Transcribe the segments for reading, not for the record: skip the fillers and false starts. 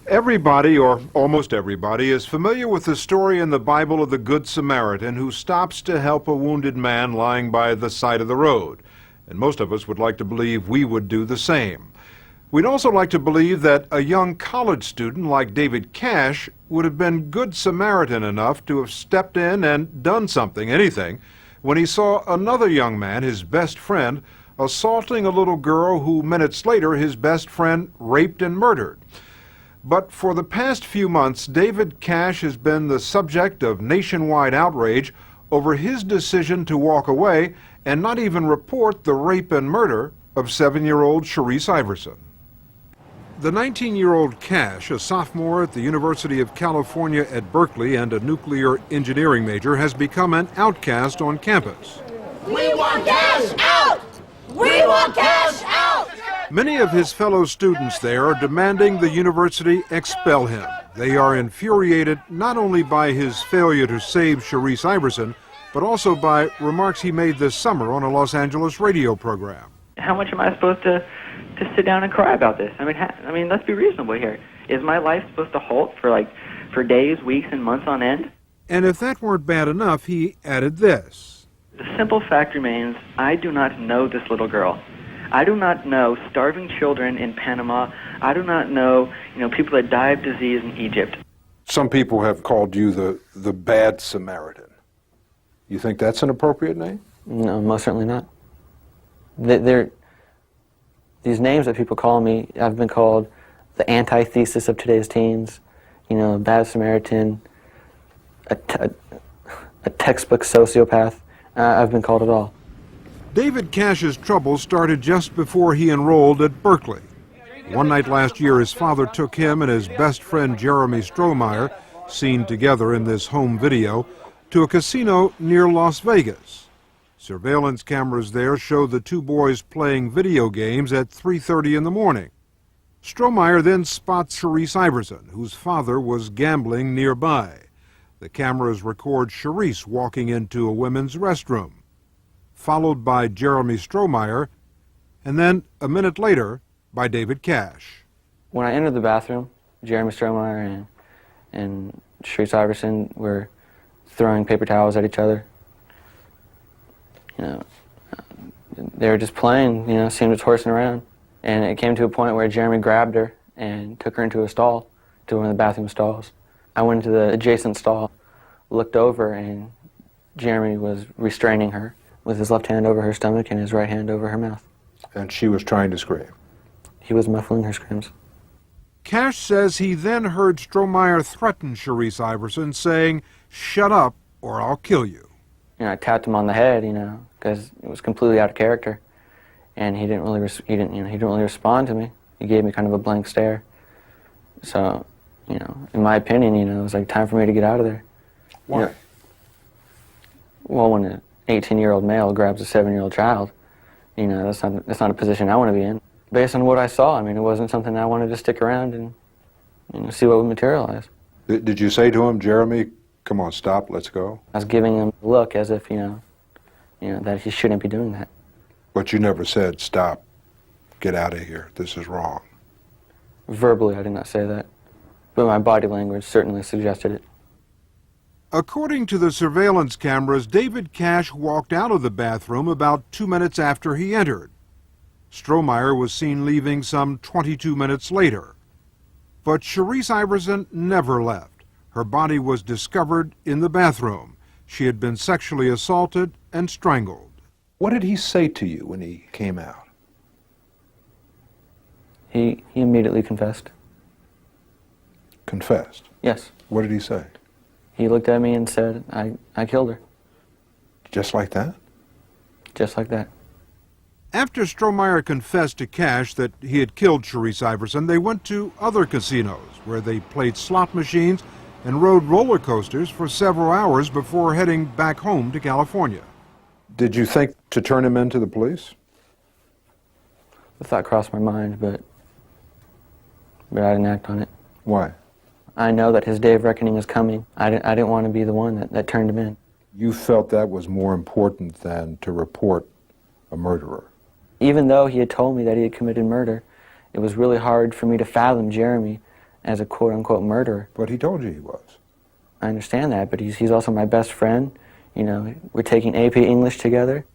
Everybody, or almost everybody, is familiar with the story in the Bible of the Good Samaritan who stops to help a wounded man lying by the side of the road. And most of us would like to believe we would do the same. We'd also like to believe that a young college student like David Cash would have been good Samaritan enough to have stepped in and done something, anything, when he saw another young man, his best friend, assaulting a little girl who minutes later his best friend raped and murdered. But for the past few months, David Cash has been the subject of nationwide outrage over his decision to walk away and not even report the rape and murder of 7-year-old Sharice Iverson. The 19-year-old Cash, a sophomore at the University of California at Berkeley and a nuclear engineering major, has become an outcast on campus. We want Cash out! We want Cash out! Many of his fellow students there are demanding the university expel him. They are infuriated not only by his failure to save Sharice Iverson, but also by remarks he made this summer on a Los Angeles radio program. How much am I supposed to sit down and cry about this? I mean, let's be reasonable here. Is my life supposed to halt for days, weeks, and months on end? And if that weren't bad enough, he added this. The simple fact remains, I do not know this little girl. I do not know starving children in Panama. I do not know, people that die of disease in Egypt. Some people have called you the Bad Samaritan. You think that's an appropriate name? No, most certainly not. These names that people call me, I've been called the antithesis of today's teens, Bad Samaritan, a textbook sociopath. I've been called it all. David Cash's trouble started just before he enrolled at Berkeley. One night last year, his father took him and his best friend Jeremy Strohmeyer, seen together in this home video, to a casino near Las Vegas. Surveillance cameras there show the two boys playing video games at 3:30 in the morning. Strohmeyer then spots Sharice Iverson, whose father was gambling nearby. The cameras record Sharice walking into a women's restroom, followed by Jeremy Strohmeyer, and then a minute later by David Cash. When I entered the bathroom, Jeremy Strohmeyer and Sharice Iverson were throwing paper towels at each other. They were just playing, seemed just horsing around. And it came to a point where Jeremy grabbed her and took her into a stall, to one of the bathroom stalls. I went into the adjacent stall, looked over, and Jeremy was restraining her with his left hand over her stomach and his right hand over her mouth. And she was trying to scream. He was muffling her screams. Cash says he then heard Strohmeyer threaten Sharice Iverson, saying, "Shut up or I'll kill you." I tapped him on the head, because it was completely out of character, and he didn't really respond to me. He gave me kind of a blank stare. So, in my opinion, it was like time for me to get out of there. Why? Well, when an 18-year-old male grabs a 7-year-old child, that's not a position I want to be in. Based on what I saw, it wasn't something I wanted to stick around and see what would materialize. Did you say to him, "Jeremy, come on, stop, let's go"? I was giving him a look as if, that he shouldn't be doing that. But you never said, "Stop, get out of here, this is wrong." Verbally, I did not say that, but my body language certainly suggested it. According to the surveillance cameras, David Cash walked out of the bathroom about 2 minutes after he entered. Strohmeyer was seen leaving some 22 minutes later. But Sharice Iverson never left. Her body was discovered in the bathroom. She had been sexually assaulted and strangled. What did he say to you when he came out? He immediately confessed. Confessed? Yes. What did he say? He looked at me and said, I killed her. Just like that? Just like that. After Strohmeyer confessed to Cash that he had killed Sharice Iverson, they went to other casinos where they played slot machines and rode roller coasters for several hours before heading back home to California. Did you think to turn him in to the police? The thought crossed my mind, but I didn't act on it. Why? I know that his day of reckoning is coming. I didn't want to be the one that turned him in. You felt that was more important than to report a murderer? Even though he had told me that he had committed murder, it was really hard for me to fathom Jeremy as a quote-unquote murderer. But he told you he was. I understand that, but he's also my best friend. You know, we're taking AP English together.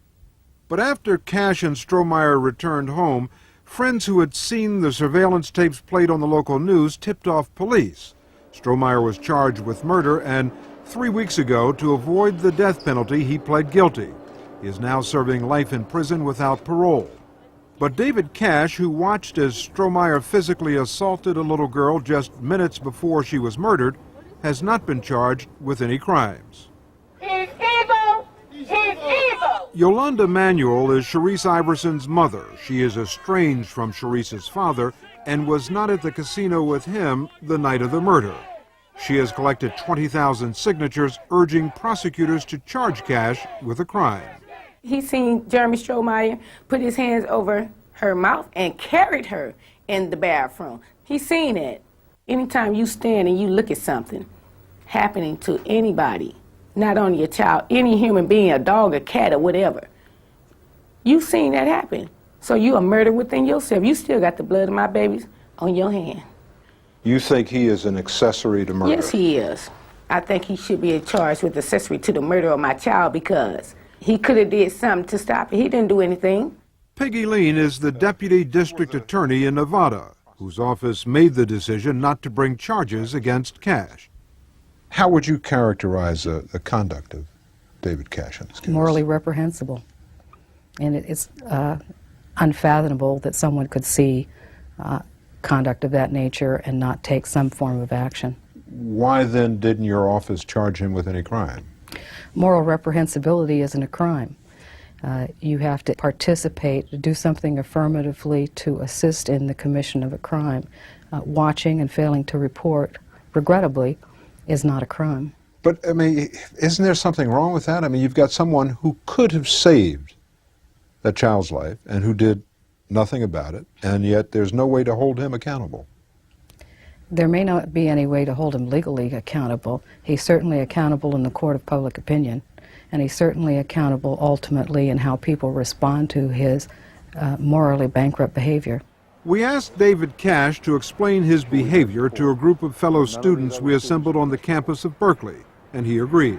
But after Cash and Strohmeyer returned home, friends who had seen the surveillance tapes played on the local news tipped off police. Strohmeyer was charged with murder, and 3 weeks ago, to avoid the death penalty, he pled guilty. He is now serving life in prison without parole. But David Cash, who watched as Strohmeyer physically assaulted a little girl just minutes before she was murdered, has not been charged with any crimes. He's evil! He's evil! Yolanda Manuel is Sharice Iverson's mother. She is estranged from Sharice's father and was not at the casino with him the night of the murder. She has collected 20,000 signatures urging prosecutors to charge Cash with a crime. He seen Jeremy Strohmeyer put his hands over her mouth and carried her in the bathroom. He seen it. Anytime you stand and you look at something happening to anybody, not only a child, any human being, a dog, a cat, or whatever, you seen that happen. So you a murder within yourself. You still got the blood of my babies on your hand. You think he is an accessory to murder? Yes, he is. I think he should be charged with accessory to the murder of my child because he could have did something to stop it. He didn't do anything. Peggy Lean is the deputy district attorney in Nevada, whose office made the decision not to bring charges against Cash. How would you characterize the conduct of David Cash in this case? Morally reprehensible. And it's unfathomable that someone could see conduct of that nature and not take some form of action. Why then didn't your office charge him with any crime? Moral reprehensibility isn't a crime. You have to participate, do something affirmatively to assist in the commission of a crime. Watching and failing to report, regrettably, is not a crime. But, I mean, isn't there something wrong with that? I mean, you've got someone who could have saved that child's life and who did nothing about it, and yet there's no way to hold him accountable. There may not be any way to hold him legally accountable. He's certainly accountable in the court of public opinion, and he's certainly accountable ultimately in how people respond to his morally bankrupt behavior. We asked David Cash to explain his behavior to a group of fellow students we assembled on the campus of Berkeley, and he agreed.